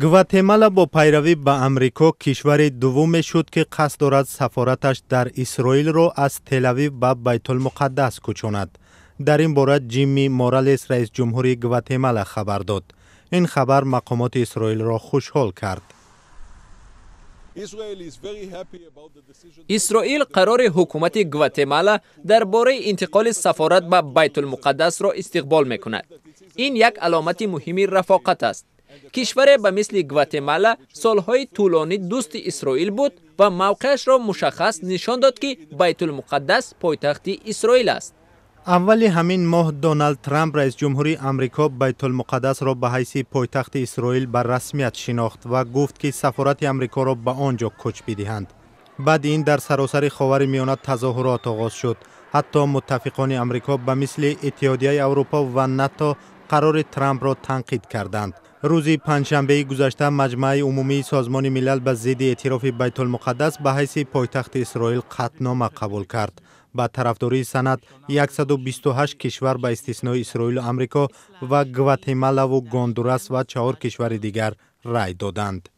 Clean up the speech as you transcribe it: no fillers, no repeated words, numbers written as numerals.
گواتمالا با پیروی به امریکا کشور دوم شد که قصد دارد سفارتش در اسرائیل را از تل‌آویو به بیت المقدس کوچاند. در این باره جیمی مورالس رئیس جمهوری گواتمالا خبر داد. این خبر مقامات اسرائیل را خوشحال کرد. اسرائیل قرار حکومت گواتمالا درباره انتقال سفارت به بیت المقدس را استقبال می‌کند. این یک علامت مهمی رفاقت است. کشور به مثل گواتمالا سالهای طولانی دوست اسرائیل بود و موقعش را مشخص نشان داد که بیت المقدس پایتخت اسرائیل است. اول همین ماه دونالد ترامپ رئیس جمهوری آمریکا بیت المقدس را به حیث پایتخت اسرائیل به رسمیت شناخت و گفت که سفارت آمریکا را به آنجا کوچ بدهند. بعد این در سراسر خاورمیانه تظاهرات آغاز شد. حتی متفقان آمریکا به مثل اتحادیه اروپا و ناتو قرار ترامپ را تنقید کردند. روز پنجشنبه گذشته مجمع عمومی سازمان ملل به ضد اعتراف بیت المقدس به حیث پایتخت اسرائیل قطعنامه قبول کرد. با طرفداری سند 128 کشور به استثنای اسرائیل و آمریکا و گواتمالا و گوندوراس و 4 کشور دیگر رای دادند.